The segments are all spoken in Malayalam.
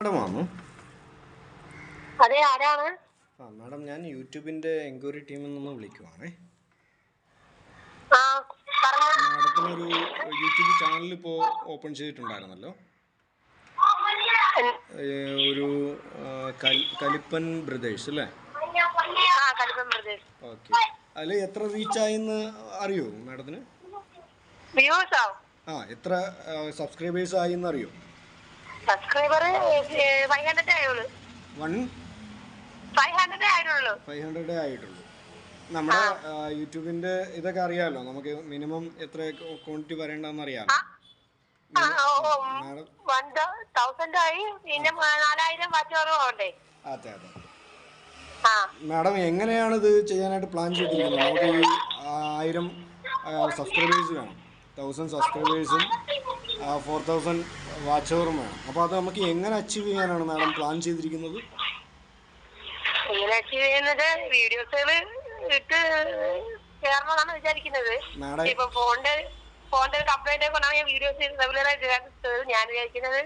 മാഡമാണോ? അതെ, ആരാണ്? മാഡം, ഞാൻ യൂട്യൂബിൻ്റെ എൻക്വയറി ടീമിൽ നിന്ന് വിളിക്കുവാണേ. ആ, പറഞ്ഞോ. മാഡത്തിനൊരു യൂട്യൂബ് ചാനൽ ഇപ്പോൾ ഓപ്പൺ ചെയ്തിട്ടുണ്ടായിരുന്നല്ലോ, ഒരു കലിപ്പൻ ബ്രദേഴ്സ് അല്ലേ? കലിപ്പൻ ബ്രദേഴ്സ്. ഓക്കെ. അതിൽ എത്ര റീച്ചായെന്ന് അറിയോ മാഡത്തിന്? വ്യൂസോ? എത്ര സബ്സ്ക്രൈബേഴ്സ് ആയി എന്ന് അറിയോ? സബ്സ്ക്രൈബർ 500 ആയുള്ളൂ. 500 ആയിട്ടുള്ളൂ. നമ്മുടെ യൂട്യൂബിന്റെ ഇതൊക്കെ അറിയാലോ, നമുക്ക് മിനിമം എത്ര ക്വാണ്ടിറ്റി വരേണ്ടെന്ന് അറിയാലോ. 1000 ആയി, പിന്നെ 4000 വാച്ചോറുണ്ടേ. അതെ. മാഡം, എങ്ങനെയാണ് ഇത് ചെയ്യാനായിട്ട് പ്ലാൻ ചെയ്തിരിക്കുന്നത്? നമുക്ക് ഈ 1000 സബ്സ്ക്രൈബേഴ്സ് വേണം, 1000 സബ്സ്ക്രൈബേഴ്സും 4000 വാച്ച് അവറും വേണം. അപ്പോൾ അത് നമുക്ക് എങ്ങനെ അച്ചീവ് ചെയ്യാനാണ് മാഡം പ്ലാൻ ചെയ്തിരിക്കുന്നത്? എങ്ങനെ അച്ചീവ് ചെയ്യുന്നത്? വീഡിയോസുകൾ ഇട്ട് കയറണമെന്നാണ് വിചാരിക്കുന്നത്. ഇപ്പൊ ഫോണിന്റെ കംപ്ലൈന്റ് കൊണ്ടാണ് ഞാൻ വീഡിയോസ് റെഗുലറായിട്ട് ഞാൻ വിചാരിക്കുന്നത്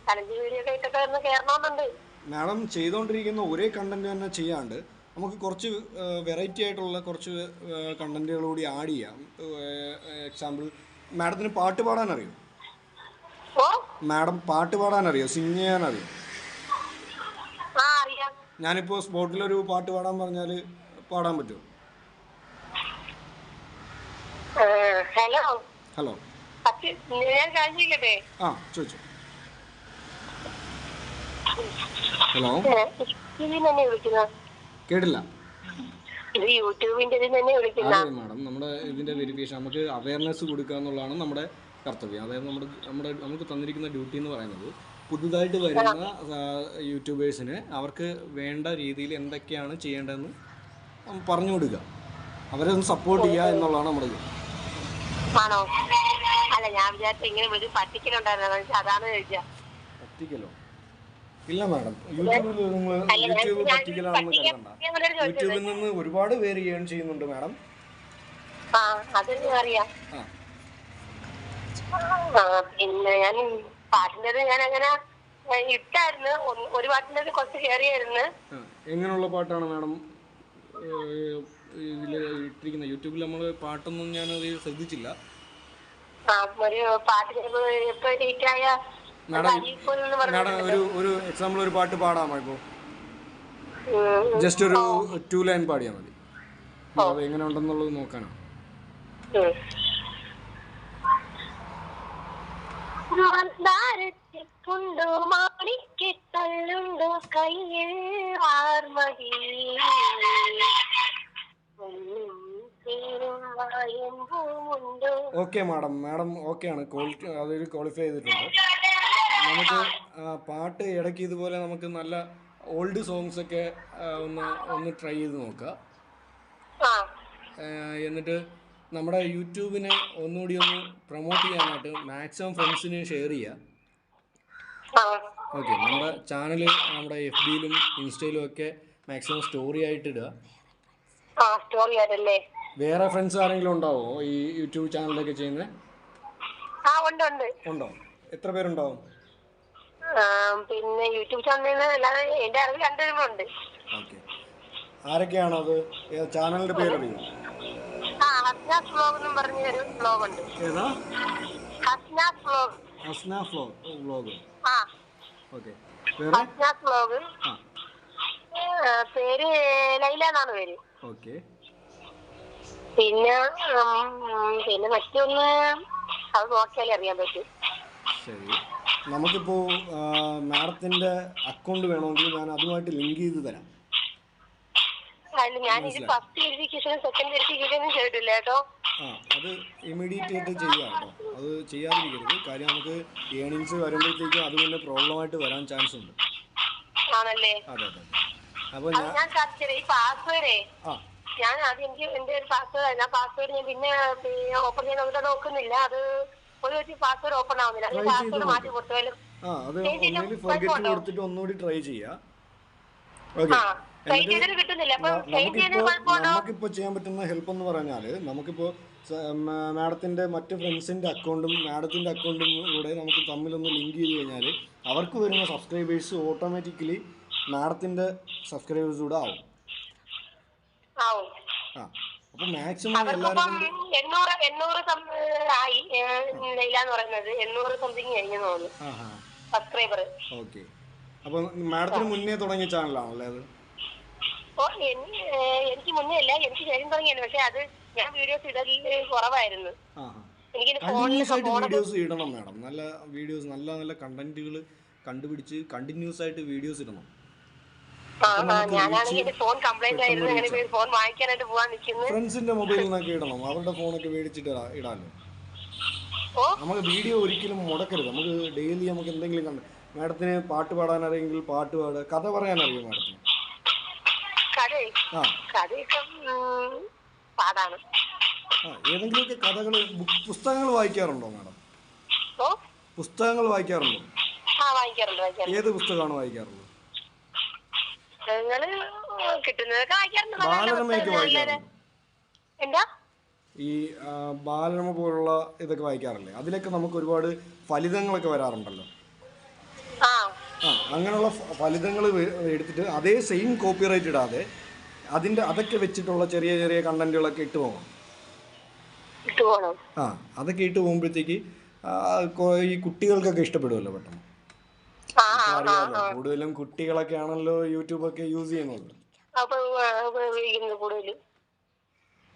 15 വീഡിയോ ഒക്കെ ഇട്ടൊക്കെ ഒന്ന് കയറണമെന്നുണ്ട്. മാഡം ചെയ്തുകൊണ്ടിരിക്കുന്ന ഒരേ കണ്ടന്റ് തന്നെ ചെയ്യാണ്ട് നമുക്ക് കുറച്ച് വെറൈറ്റി ആയിട്ടുള്ള കുറച്ച് കണ്ടന്റുകൾ കൂടി ആഡ് ചെയ്യാം. എക്സാമ്പിൾ, മാഡത്തിന് പാട്ട് പാടാൻ അറിയോ? മാഡം പാട്ട് പാടാൻ അറിയോ? സിംഗ് ചെയ്യാൻ അറിയോ? ഞാനിപ്പോൾ സ്പോട്ടിലൊരു പാട്ട് പാടാൻ പറഞ്ഞാൽ പാടാൻ പറ്റുമോ? ഹലോ, ചോദിച്ചോ. ഹലോ, കേട്ടില്ല. അതെ മാഡം, നമ്മുടെ ഇതിന്റെ വെരിഫിക്കേഷൻ, നമുക്ക് അവയർനെസ് കൊടുക്കുക എന്നുള്ളതാണ് നമ്മുടെ കർത്തവ്യം. അതായത് നമുക്ക് തന്നിരിക്കുന്ന ഡ്യൂട്ടി എന്ന് പറയുന്നത് പുതുതായിട്ട് വരുന്ന യൂട്യൂബേഴ്സിന് അവർക്ക് വേണ്ട രീതിയിൽ എന്തൊക്കെയാണ് ചെയ്യേണ്ടതെന്ന് പറഞ്ഞു കൊടുക്കുക, അവരെ ഒന്ന് സപ്പോർട്ട് ചെയ്യുക എന്നുള്ളതാണ് നമ്മുടെ ഇത്. പറ്റിക്കലോ? ഇല്ല മാഡം, യൂട്യൂബ് പറ്റിക്കലാണെന്ന് കരുതണ്ട. യൂട്യൂബിൽ നിന്ന് ഒരുപാട് പേര് ഏൺ ചെയ്യുന്നുണ്ട് മാഡം. പിന്നെ ഞാൻ പാട്ടിൻ്റെ ഞാൻ അങ്ങനെ ഇട്ടായിരുന്നു, ഒരു പാട്ടിൻ്റെ കുറച്ച് കയറിയായിരുന്നു. എങ്ങനെയുള്ള പാട്ടാണ് മാഡം ഇതിൽ ഇട്ടിരിക്കുന്നത്? യൂട്യൂബിൽ നമ്മൾ പാട്ടൊന്നും ഞാനത് ശ്രദ്ധിച്ചില്ല. ഒരു പാട്ടിന് മാഡം ഒരു എക്സാമ്പിൾ ഒരു പാട്ട് പാടാമോ? ഇപ്പോൾ ജസ്റ്റ് ഒരു 2 ലൈൻ പാടിയാൽ മതി. അത് എങ്ങനെ ഉണ്ടെന്നുള്ളത് നോക്കാനാണ്. ഓക്കെ മാഡം ഓക്കെയാണ്, ക്വാളിറ്റി അതൊരു ക്വാളിഫൈ ചെയ്തിട്ടുണ്ട്. നമുക്ക് പാട്ട് ഇടയ്ക്ക് ഇതുപോലെ നമുക്ക് നല്ല ഓൾഡ് സോങ്സ് ഒക്കെ ഒന്ന് ട്രൈ ചെയ്ത് നോക്കുക. എന്നിട്ട് നമ്മുടെ യൂട്യൂബിനെ ഒന്നുകൂടി ഒന്ന് പ്രൊമോട്ട് ചെയ്യാനായിട്ട് മാക്സിമം ഫ്രണ്ട്സിന് ഷെയർ ചെയ്യുക. ഓക്കെ, നമ്മുടെ ചാനൽ നമ്മുടെ FBയിലും ഇൻസ്റ്റയിലും ഒക്കെ മാക്സിമം സ്റ്റോറി ആയിട്ട് ഇടുക. വേറെ ഫ്രണ്ട്സ് ആരെങ്കിലും ഉണ്ടാവോ ഈ യൂട്യൂബ് ചാനലൊക്കെ ചെയ്യുന്നത്? ഉണ്ടോ? എത്ര പേരുണ്ടാവും? പിന്നെ യൂട്യൂബ് ചാനലിൽ അല്ലാതെ എന്റെ അറിവിൽ 2 പേരുണ്ട്. ഓക്കെ, ആരൊക്കെയാണോ അത്? ചാനലിന്റെ പേര് അറിയോ? ഹസ്നാസ് വ്ലോഗ് എന്നും പറഞ്ഞ ഒരു വ്ലോഗ് ഉണ്ട്. ഏതാ? Hasnas vlog. Okay, Hasnas vlog. പേര് ലൈല എന്നാണ് പേര്. ഓക്കെ. പിന്നെ മറ്റൊന്ന് അത് നോക്കിയാലേ അറിയാൻ പറ്റും. ശരി, നമുക്കിപ്പോൾ മാഡത്തിൻ്റെ അക്കൗണ്ട് വേണമെങ്കിൽ ഞാൻ അതുമായിട്ട് ലിങ്ക് ചെയ്ത് തരാം. ഞാനിത് ഫസ്റ്റ് വെരിഫിക്കേഷനും സെക്കൻഡ് വെരിഫിക്കേഷനും ചെയ്തിട്ടില്ല കേട്ടോ. അത് ഇമ്മീഡിയറ്റ് ആയിട്ട് ചെയ്യാം കേട്ടോ, അത് ചെയ്യാതിരിക്കരുത്. കാര്യം നമുക്ക് ഏണിങ്സ് വരുമ്പോഴത്തേക്കും അത് പിന്നെ പ്രോബ്ലമായിട്ട് വരാൻ ചാൻസ് ഉണ്ട്. ആണല്ലേ? അതെ. അപ്പോൾ ഞാൻ ഈ പാസ്വേഡേ ഞാൻ ആദ്യം എനിക്ക് എന്റെ ഒരു പാസ്വേഡ് പാസ്വേഡ് ഞാൻ പിന്നെ ഓപ്പൺ ചെയ്യാൻ നോക്കുന്നില്ല. അത് ഒരു പാസ്വേഡ് ഓപ്പൺ ആവുന്നില്ല. പാസ്വേഡ് മാറ്റി കൊടുത്താലും അത് ഒന്നുകൂടി ട്രൈ ചെയ്യാം. ഓക്കെ, നമുക്കിപ്പോൾ ചെയ്യാൻ പറ്റുന്ന ഹെൽപ്പ് എന്ന് പറഞ്ഞാൽ നമുക്കിപ്പോൾ മാഡത്തിൻ്റെ മറ്റ് ഫ്രണ്ട്സിൻ്റെ അക്കൗണ്ടും മാഡത്തിൻ്റെ അക്കൗണ്ടും കൂടെ നമുക്ക് തമ്മിലൊന്ന് ലിങ്ക് ചെയ്ത് കഴിഞ്ഞാൽ അവർക്ക് വരുന്ന സബ്സ്ക്രൈബേഴ്സ് ഓട്ടോമാറ്റിക്കലി മാഡത്തിൻ്റെ സബ്സ്ക്രൈബേഴ്സ് കൂടെ ആവും. ആ അപ്പോൾ മാക്സിമം എല്ലാവർക്കും 800 ആയി എന്ന് പറയുന്നത് 800 സംതിങ് കഴിഞ്ഞു തോന്നുന്നു സബ്സ്ക്രൈബർ. ഓക്കെ, അപ്പോൾ മാഡത്തിന് മുന്നേ തുടങ്ങിയ ചാനലാണല്ലേ അത്? എനിക്ക് മുന്നേ അല്ല, എനിക്ക് ശരിക്കും തുടങ്ങിയാണ്. പക്ഷെ അത് ഞാൻ വീഡിയോസ് ഇടലിൽ കുറവായിരുന്നു. വീഡിയോസ് ഇടണം മാഡം, നല്ല വീഡിയോസ്, നല്ല നല്ല കണ്ടന്റുകൾ കണ്ടുപിടിച്ച് കണ്ടിന്യൂസ് ആയിട്ട് വീഡിയോസ് ഇടണം. ഫോൺ കംപ്ലൈന്റ് ആയിരുന്നു, അങ്ങനെ ഫോൺ വാങ്ങിക്കാനായിട്ട് പോവാൻ നിൽക്കുന്നു. ഫ്രണ്ട്സിന്റെ മൊബൈലിൽ നിന്നൊക്കെ ഇടണം, അവരുടെ ഫോണൊക്കെ മേടിച്ചിട്ട് ഇടാലോ. നമുക്ക് വീഡിയോ ഒരിക്കലും മുടക്കരുത്. നമുക്ക് ഡെയിലി നമുക്ക് എന്തെങ്കിലും കണ്ട് മാഡത്തിന് പാട്ട് പാടാൻ അറിയെങ്കിൽ പാട്ട് പാടുക, കഥ പറയാൻ അറിയോ മാഡത്തിന്? ഏതെങ്കിലുമൊക്കെ കഥകൾ, പുസ്തകങ്ങൾ വായിക്കാറുണ്ടോ മാഡം? പുസ്തകങ്ങൾ വായിക്കാറുണ്ടോ? ഏത് പുസ്തകമാണ് വായിക്കാറുള്ളത്? ബാലരമയൊക്കെ വായിക്കാറുണ്ടോ? ഈ ബാലരമ പോലുള്ള ഇതൊക്കെ വായിക്കാറില്ലേ? അതിലൊക്കെ നമുക്ക് ഒരുപാട് ഫലിതങ്ങളൊക്കെ വരാറുണ്ടല്ലോ. അങ്ങനെയുള്ള ഫലിതങ്ങൾ എടുത്തിട്ട് അതേ സെയിം കോപ്പിറൈറ്റ് ഇടാതെ അതൊക്കെ വെച്ചിട്ടുള്ള ചെറിയ ചെറിയ കണ്ടന്റുകളൊക്കെ ഇട്ട് പോകണം. അതൊക്കെ ഇട്ട് പോകുമ്പോഴത്തേക്ക് ഈ കുട്ടികൾക്കൊക്കെ ഇഷ്ടപ്പെടുമല്ലോ പെട്ടെന്ന്. അറിയാമല്ലോ, കൂടുതലും കുട്ടികളൊക്കെ ആണല്ലോ യൂട്യൂബൊക്കെ യൂസ് ചെയ്യുന്നത്.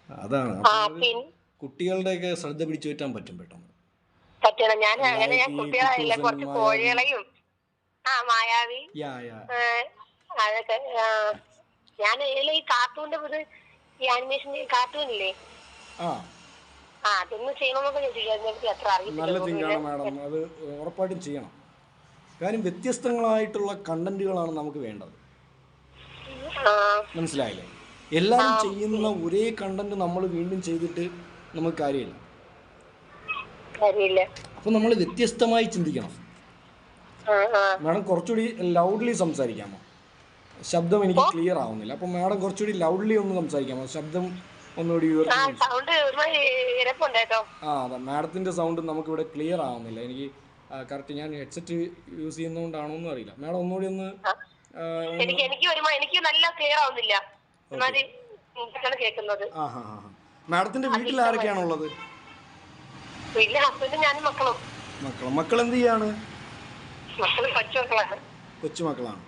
അതാണ് കുട്ടികളുടെയൊക്കെ ശ്രദ്ധ പിടിച്ചു പറ്റാൻ പറ്റും പെട്ടെന്ന്. മായാവി അതൊക്കെ ഞാൻ ഈ കാർട്ടൂണിന്റെ ഈ ആനിമേഷൻ കാർട്ടൂണില്ലേ അതൊന്നും ചെയ്യണമെന്നൊക്കെ ചോദിച്ചു. എത്ര നല്ല തിങ്കാണ് മാഡം, അത് ഉറപ്പായിട്ടും ചെയ്യണം. കാര്യം വ്യത്യസ്തങ്ങളായിട്ടുള്ള കണ്ടന്റുകളാണ് നമുക്ക് വേണ്ടത്, മനസ്സിലായില്ലേ? എല്ലാവരും ചെയ്യുന്ന ഒരേ കണ്ടന്റ് നമ്മൾ വീണ്ടും ചെയ്തിട്ട് നമുക്ക് കാര്യമില്ല. അപ്പൊ നമ്മൾ വ്യത്യസ്തമായി ചിന്തിക്കണം. മാഡം കുറച്ചുകൂടി ലൗഡ്ലി സംസാരിക്കാമോ? ശബ്ദം എനിക്ക് ക്ലിയർ ആവുന്നില്ല. അപ്പൊ മാഡം കുറച്ചുകൂടി ലൗഡ്ലി ഒന്ന് സംസാരിക്കാമോ? ശബ്ദം ഒന്നുകൂടി അതെ, മാഡത്തിന്റെ സൗണ്ട് നമുക്കിവിടെ ക്ലിയർ ആവുന്നില്ല. എനിക്ക് കറക്റ്റ്, ഞാൻ ഹെഡ്സെറ്റ് യൂസ് ചെയ്യുന്നതുകൊണ്ടാണോന്നും അറിയില്ല. മാഡം ഒന്നുകൂടി ഒന്ന്. മാഡത്തിന്റെ വീട്ടിൽ ആരൊക്കെയാണുള്ളത്? മക്കൾ എന്ത് ചെയ്യാണ്? കൊച്ചുമക്കളാണ്.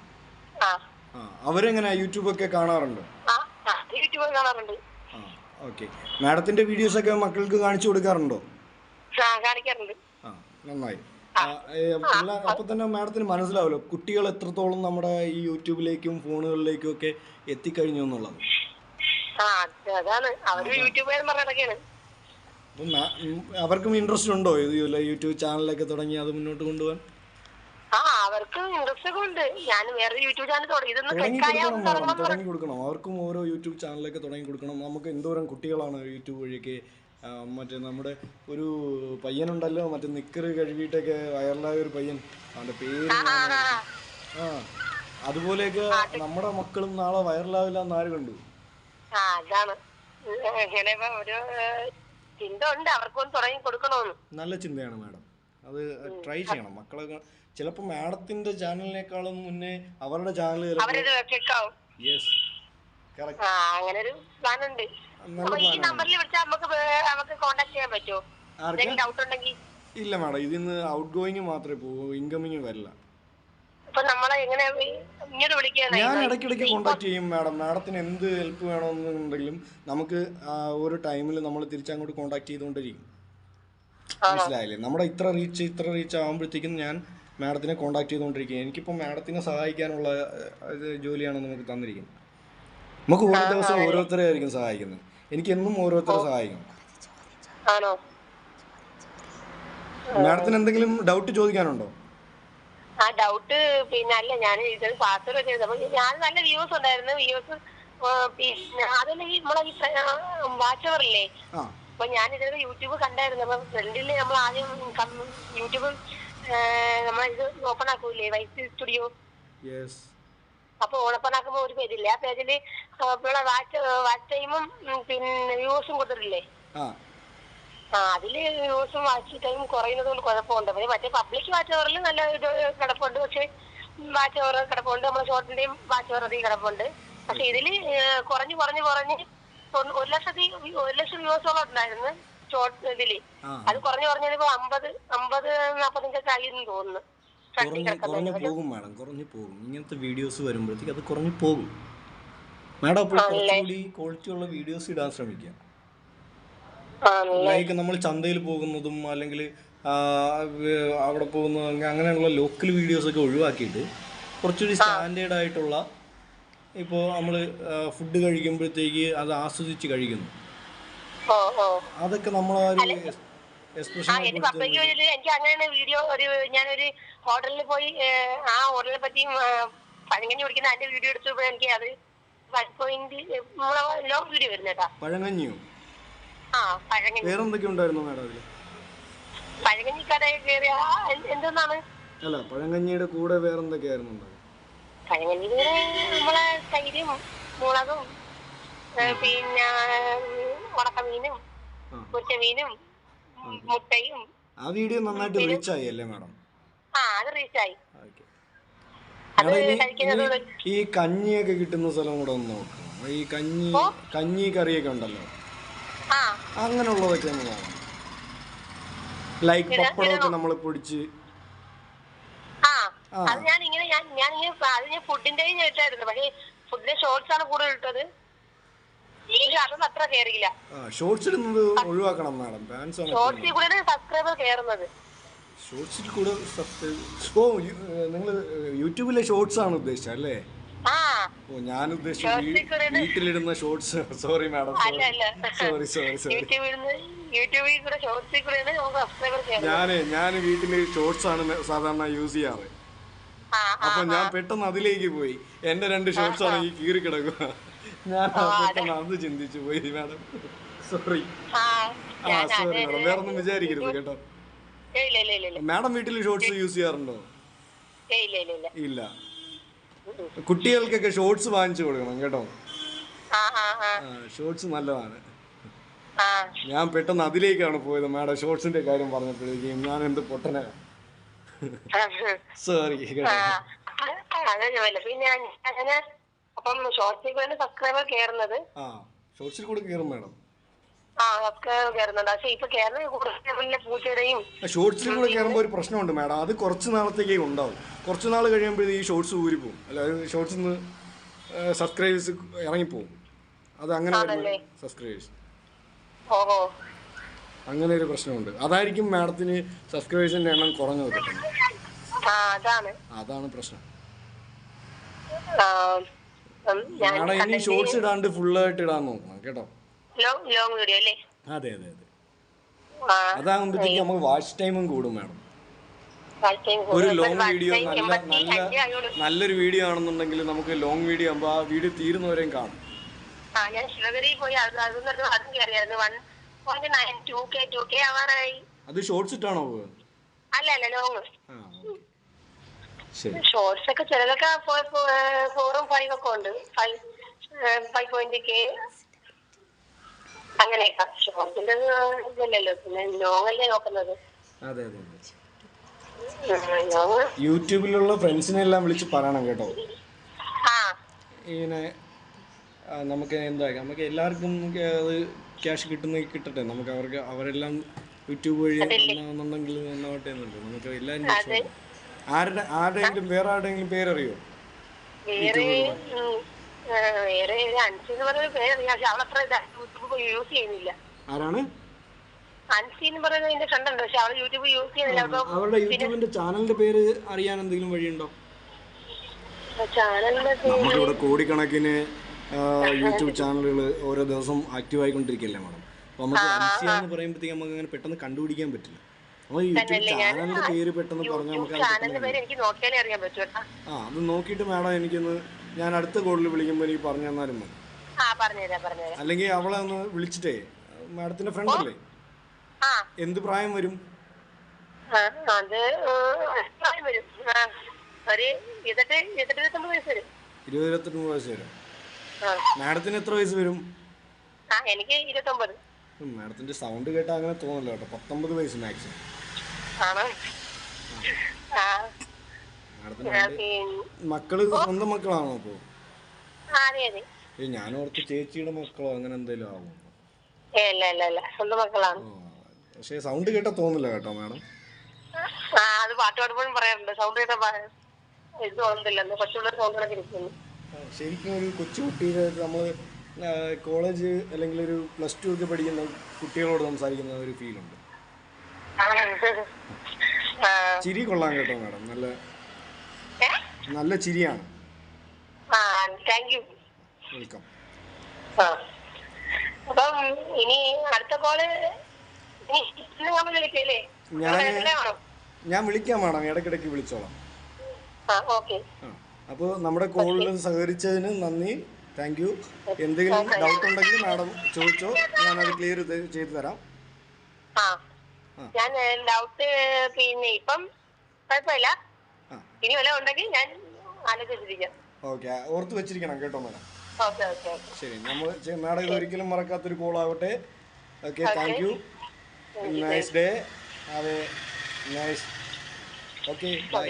അവരെങ്ങനെ യൂട്യൂബ് ഒക്കെ കാണാറുണ്ടോ? ഓക്കെ, മാഡത്തിന്റെ വീഡിയോസ് ഒക്കെ മക്കൾക്ക് കാണിച്ചു കൊടുക്കാറുണ്ടോ? നന്നായി. അപ്പൊ തന്നെ മാഡത്തിന് മനസ്സിലാവല്ലോ കുട്ടികൾ എത്രത്തോളം നമ്മുടെ ഈ യൂട്യൂബിലേക്കും ഫോണുകളിലേക്കും ഒക്കെ എത്തിക്കഴിഞ്ഞു എന്നുള്ളത്. അവർക്കും ഇൻട്രസ്റ്റ് ഉണ്ടോ ഇത് യൂട്യൂബ് ചാനലൊക്കെ തുടങ്ങി അത് മുന്നോട്ട് കൊണ്ടുപോകാൻ? അവർക്ക് ഇൻട്രസ്റ്റ് ഒക്കെ ഉണ്ട്. ഞാൻ വേറെ യൂട്യൂബ് ചാനൽ തുടങ്ങി കൊടുക്കണം. അവർക്കും ഓരോ യൂട്യൂബ് ചാനലൊക്കെ തുടങ്ങി കൊടുക്കണം. നമുക്ക് എന്തോരം കുട്ടികളാണ് യൂട്യൂബ് വഴിയൊക്കെ. മറ്റേ നമ്മുടെ ഒരു പയ്യനുണ്ടല്ലോ, മറ്റേ നിക്കറ് കഴുകിയിട്ടൊക്കെ വൈറലായ ഒരു പയ്യൻ, അവന്റെ പേര് അതുപോലെയൊക്കെ നമ്മുടെ മക്കളും നാളെ വൈറലാവില്ല എന്ന് ആര് കണ്ടു? നല്ല ചിന്തയാണ് മാഡം, അത് ട്രൈ ചെയ്യണം. മക്കളൊക്കെ ചിലപ്പോൾ മാഡത്തിന്റെ ചാനലിനേക്കാളും മുന്നേ അവരുടെ ചാനൽ ഇല്ല മാഡം, ഇതിന്ന് ഔട്ട് ഗോയിങ് മാത്രമേ പോകൂ, ഇൻകമിങ് വരില്ല. ഞാൻ ഇടയ്ക്കിടയ്ക്ക് കോണ്ടാക്ട് ചെയ്യും മാഡം. മാഡത്തിന് എന്ത് ഹെൽപ്പ് വേണമെന്നുണ്ടെങ്കിലും നമുക്ക് ഒരു ടൈമിൽ നമ്മൾ തിരിച്ചങ്ങോട്ട് കോണ്ടാക്ട് ചെയ്തുകൊണ്ടിരിക്കും. മനസ്സിലായില്ലേ? നമ്മുടെ ഇത്ര റീച്ച് ആകുമ്പോഴത്തേക്കും ഞാൻ മാഡത്തിനെ കോണ്ടാക്ട് ചെയ്തുകൊണ്ടിരിക്കുക. എനിക്കിപ്പോൾ മാഡത്തിനെ സഹായിക്കാനുള്ള ജോലിയാണ് നമുക്ക് തന്നിരിക്കുന്നത്. നമുക്ക് ഓരോ ദിവസം ഓരോരുത്തരെ ആയിരിക്കും സഹായിക്കുന്നത്. എനിക്ക് എന്നും ഓരോരുത്തരെ സഹായിക്കണം. മാഡത്തിന് എന്തെങ്കിലും ഡൗട്ട് ചോദിക്കാനുണ്ടോ? ഡൗട്ട് പിന്നെ അല്ല, ഞാൻ ഇത് പാസ്വേഡ് ചെയ്തപ്പോൾ ഞാൻ നല്ല വ്യൂസ് ഉണ്ടായിരുന്നു. വ്യൂസ് പിന്നെ അതല്ല ഈ നമ്മളെ വാച്ച് അവറില്ലേ, അപ്പൊ ഞാൻ ഇതിനൊക്കെ യൂട്യൂബ് കണ്ടായിരുന്നു. അപ്പൊ ഫ്രണ്ടില് നമ്മൾ ആദ്യം യൂട്യൂബ് നമ്മളിത് ഓപ്പൺ ആക്കൂലേ, വൈസ് സ്റ്റുഡിയോ, അപ്പൊ ഓണപ്പനാക്കുമ്പോ ഒരു പേജില്ലേ, ആ പേജില് വാച്ച് ടൈമും പിന്നെ വ്യൂസും കൊടുത്തിട്ടില്ലേ? അതില് വ്യൂസും വാച്ച് ടൈമും കുറയുന്നത് കൊണ്ട് കുഴപ്പമുണ്ട്. പിന്നെ മറ്റേ പബ്ലിക് വാച്ച് അവറിൽ നല്ല ഇത് കിടപ്പുണ്ട്. പക്ഷെ വാച്ച് അവർ കിടപ്പുണ്ട്, നമ്മുടെ ഷോർട്ടിന്റെയും വാച്ച് അവർ അധികം കിടപ്പുണ്ട്. പക്ഷെ ഇതില് കുറഞ്ഞ് 1,00,000 വ്യൂസോളം ഉണ്ടായിരുന്നു ഷോർട്ട് ഇതില്. അത് കുറഞ്ഞ് ഇപ്പൊ 50-45 ആയിരുന്നു തോന്നുന്നു. കുറഞ്ഞു പോകും മാഡം, കുറഞ്ഞു പോകും. ഇങ്ങനത്തെ വീഡിയോസ് വരുമ്പോഴത്തേക്ക് അത് കുറഞ്ഞു പോകും മാഡം. അപ്പോൾ കുറച്ചുകൂടി ക്വാളിറ്റി ഉള്ള വീഡിയോസ് ഇടാൻ ശ്രമിക്കുക. ലൈക്ക് നമ്മൾ ചന്തയിൽ പോകുന്നതും അല്ലെങ്കിൽ അവിടെ പോകുന്നതും അങ്ങനെയുള്ള ലോക്കൽ വീഡിയോസൊക്കെ ഒഴിവാക്കിയിട്ട് കുറച്ചുകൂടി സ്റ്റാൻഡേർഡ് ആയിട്ടുള്ള, ഇപ്പോൾ നമ്മൾ ഫുഡ് കഴിക്കുമ്പോഴത്തേക്ക് അത് ആസ്വദിച്ച് കഴിക്കുന്നു, അതൊക്കെ നമ്മൾ എനിക്ക് അങ്ങനെ വീഡിയോ ഞാനൊരു ഹോട്ടലിൽ പോയി ആ ഹോട്ടലിനെ പറ്റി പഴങ്കഞ്ഞി കുടിക്കുന്ന അതിന്റെ വീഡിയോ എടുത്തപ്പോൾ എനിക്ക് അത് ലോങ് വീഡിയോ വരുന്നേട്ടാ. പഴങ്കഞ്ഞിയോ? പഴങ്കഞ്ഞി. വേറെന്തൊക്കെ ഉണ്ടായിരുന്നു മാഡം അതിൽ? പഴങ്കഞ്ഞി കടയിൽ കയറിയ എന്തെന്നാണ്? അല്ല, പഴങ്കഞ്ഞിയുടെ കൂടെ വേറെന്തൊക്കെയായിരുന്നു? പഴങ്കഞ്ഞിയുടെ കൂടെ നമ്മളെ തൈരും മുളകും പിന്നെ ഉണക്കമീനും പൊരിച്ചമീനും മുട്ടയും. ആ വീഡിയോ നന്നായിട്ട് റീച്ച് ആയി അല്ലേ മാഡം? അത് റീച്ചായി. ഈ കഞ്ഞിയൊക്കെ കിട്ടുന്ന സ്ഥലം കൂടെ ഒന്ന് നോക്കണം. ഈ കഞ്ഞി കറിയൊക്കെ ഉണ്ടല്ലോ, അങ്ങനെയുള്ളതൊക്കെ ഒന്ന് നോക്കണം. ലൈക്ക് പപ്പടമൊക്കെ നമ്മൾ പൊടിച്ച്. അത് ഞാൻ ഫുഡിന്റെയും കേട്ടായിരുന്നു. പക്ഷേ ഫുഡിന്റെ ഷോർട്സ് ആണ് കൂടുതൽ ഇട്ടത്. അതൊന്നും അത്ര കേറിയില്ല. ഷോർട്സ് ഇടുന്നത് ഒഴിവാക്കണം മാഡം. ഷോർട്സിൽ കൂടെ സബ്സ്ക്രൈബർ കേറുന്നത്. ഷോർട്സിൽ കൂടെ നിങ്ങൾ യൂട്യൂബിലെ ഷോർട്സ് ആണ് ഉദ്ദേശിച്ചത് അല്ലേ? ഞാൻ ഉദ്ദേശിച്ചു വീട്ടിലിടുന്ന ഷോർട്സ്. സോറി മാഡം, ഞാൻ വീട്ടില് ഷോർട്സ് ആണ് സാധാരണ യൂസ് ചെയ്യാറ്. അപ്പൊ ഞാൻ പെട്ടെന്ന് അതിലേക്ക് പോയി. എന്റെ 2 ഷോർട്സ് ആണ് ഈ കീറി കിടക്കുക. ഞാൻ പെട്ടെന്ന് അത് ചിന്തിച്ചു പോയി മാഡം. സോറി മാഡം, വേറൊന്നും വിചാരിക്കരുത് കേട്ടോ. മാഡം വീട്ടിൽ ഷോർട്സ് യൂസ് ചെയ്യാറുണ്ടോ? ഇല്ല. കുട്ടികൾക്കൊക്കെ ഷോർട്സ് വാങ്ങിച്ചു കൊടുക്കണം കേട്ടോ. ഷോർട്സ് നല്ലതാണ്. ഞാൻ പെട്ടെന്ന് അതിലേക്കാണ് പോയത് മാഡം. ഷോർട്സിന്റെ കാര്യം പറഞ്ഞപ്പോഴേക്കും ഞാൻ എന്ത് പൊട്ടനാ. സോറി കേട്ടോ. പിന്നെ അപ്പം ഷോർട്സിൽ കൂടെ സബ്സ്ക്രൈബർ കേറുന്നത്. ഷോർട്സിൽ കൂടെ കേറും മാഡം. ഷോർട്സിൽ കൂടെ കയറുമ്പോൾ ഒരു പ്രശ്നമുണ്ട് മാഡം. അത് കുറച്ച് നാളത്തേക്കേ ഉണ്ടാവും. കുറച്ച് നാൾ കഴിയുമ്പോൾ ഈ ഷോർട്സ് ഊരിപ്പോവും. അല്ല, ഷോർട്സിൽ നിന്ന് സബ്സ്ക്രൈബേഴ്സ് ഇറങ്ങിപ്പോവും. അത് അങ്ങനെ സബ്സ്ക്രൈബേഴ്സ് അങ്ങനെ ഒരു പ്രശ്നമുണ്ട്. അതായിരിക്കും മാഡത്തിന് സബ്സ്ക്രൈബേഴ്സിന്റെ എണ്ണം കുറഞ്ഞു കിട്ടുന്നത്. അതാണ് പ്രശ്നം. മാഡം ഇനി ഷോർട്സ് ഇടാണ്ട് ഫുള്ളായിട്ട് ഇടാൻ നോക്കണം കേട്ടോ. ലോങ് വീഡിയോ അല്ലേ? അതെ. അതാകുമ്പോഴത്തേക്ക് നമുക്ക് വാച്ച് ടൈമും കൂടും മാഡം. ഒരു ലോങ് വീഡിയോ നല്ലൊരു വീഡിയോ ആണെന്നുണ്ടെങ്കിൽ നമുക്ക് ലോങ് വീഡിയോ ആകുമ്പോൾ ആ വീഡിയോ തീരുന്നവരെയും കാണും. ഞാൻ ശിവഗിരി പോയി അതും കയറിയായിരുന്നു. 1.9 ആവാറായി. അത് ഷോർട്സ് ഇട്ടാണോ പോയത്? അല്ല, ലോങ്. ഷോർട്സ് ഒക്കെ ചിലതൊക്കെ 4ഉം 5 ഒക്കെ ഉണ്ട്. 5.K അങ്ങനെയൊക്കെ. ഷോർട്സിന്റെ ഇതല്ലല്ലോ, പിന്നെ ലോങ് അല്ലേ നോക്കുന്നത്. അതെ. യൂട്യൂബിലുള്ള ഫ്രണ്ട്സിനെ എല്ലാം വിളിച്ച് പറയണം കേട്ടോ. ഇങ്ങനെ നമുക്ക് നമുക്ക് എല്ലാവർക്കും അത് ക്യാഷ് കിട്ടട്ടെ. നമുക്ക് അവരെല്ലാം യൂട്യൂബ് വഴി എന്നുണ്ടെങ്കിൽ നന്നാവട്ടെ എന്നുണ്ട്. നമുക്ക് എല്ലാവരും ആരുടെയെങ്കിലും വേറെ ആരുടെയെങ്കിലും പേരറിയോ? ആരാണ്? അവരുടെ യൂട്യൂബിന്റെ ചാനലിന്റെ പേര് അറിയാൻ എന്തെങ്കിലും വഴിയുണ്ടോ? നമുക്കിവിടെ കോടിക്കണക്കിന് യൂട്യൂബ് ചാനലുകൾ ഓരോ ദിവസം ആക്റ്റീവ് ആയിക്കൊണ്ടിരിക്കുകയല്ലേ മാഡം. അപ്പോൾ നമുക്ക് അൻസിയ എന്ന് പറയുമ്പോഴത്തേക്ക് നമുക്ക് അങ്ങനെ പെട്ടെന്ന് കണ്ടുപിടിക്കാൻ പറ്റില്ല. നമ്മൾ യൂട്യൂബ് ചാനലിന്റെ പേര് പെട്ടെന്ന് പറഞ്ഞാൽ നമുക്ക് അത് നോക്കിയിട്ട് മാഡം എനിക്കൊന്ന്, ഞാൻ അടുത്ത കോളിൽ വിളിക്കുമ്പോൾ എനിക്ക് പറഞ്ഞു തന്നാലും മതി. അല്ലെങ്കിൽ അവളെ ഒന്ന് വിളിച്ചിട്ടേ, മാഡത്തിന്റെ ഫ്രണ്ട് അല്ലേ, എന്ത് പ്രായം വരും? 20-23 വയസ്സ് വരും. ആ മാഡത്തിന് എത്ര വയസ്സ് വരും? എനിക്ക് 29. മാഡത്തിന്റെ സൗണ്ട് കേട്ടാൽ അങ്ങനെ തോന്നില്ല കേട്ടോ. 19 വയസ്സ് മാക്സിമം. ആണോ? ആ മാഡത്തിന് മക്കള് സ്വന്തം മക്കളാണോ അപ്പോ? അതെ അതെ. ഞാൻ ഓർത്ത് ചേച്ചിയുടെ മക്കളോ അങ്ങനെ എന്തെങ്കിലും ആവും. ഇല്ല സ്വന്തം മക്കളാണ്. പക്ഷെ സൗണ്ട് കേട്ടാ തോന്നില്ല കേട്ടോ മാഡം. അത് പാട്ട് പാടുമ്പോഴും പറയാറുണ്ട് സൗണ്ട് കേട്ടാ ഇത് തോന്നുന്നില്ലെന്ന്. കൊച്ചുള്ള സൗണ്ട് ഇരിക്കുന്നു. ശരിക്കും ഒരു കൊച്ചുകുട്ടിയുടെ നമ്മൾ കോളേജ് അല്ലെങ്കിൽ ഒരു +2 ഒക്കെ പഠിക്കുന്ന കുട്ടികളോട് സംസാരിക്കുന്ന ഒരു ഫീലുണ്ട്. ചിരി കൊള്ളാൻ കേട്ടോ മാഡം. നല്ല ചിരിയാണ്. വെൽക്കം. അപ്പം ഇനി അടുത്ത കോള് ഞാൻ വിളിക്കാം മാഡം. ഇടയ്ക്കിടയ്ക്ക് വിളിച്ചോളാം. അപ്പോൾ നമ്മുടെ കോളിൽ സഹകരിച്ചതിന് നന്ദി. Thank you. എന്തെങ്കിലും ഡൗട്ട് ഉണ്ടെങ്കിൽ മാഡം ചോദിച്ചോ, ഞാനത് ക്ലിയർ ചെയ്തു തരാം. ഞാൻ ഡൗട്ട് പിന്നെ ഇപ്പം കുഴപ്പമില്ല. ഇനി വല്ല ഉണ്ടെങ്കിൽ ഞാൻ ആലോചിച്ചിരിക്കാം. ഓക്കെ, ഓർത്ത് വെച്ചിരിക്കണം കേട്ടോ മാഡം. ശരി, മാഡം ഇത് ഒരിക്കലും മറക്കാത്തൊരു കോൾ ആവട്ടെ. Okay, thank you. Nice day. Have a nice. Okay, by.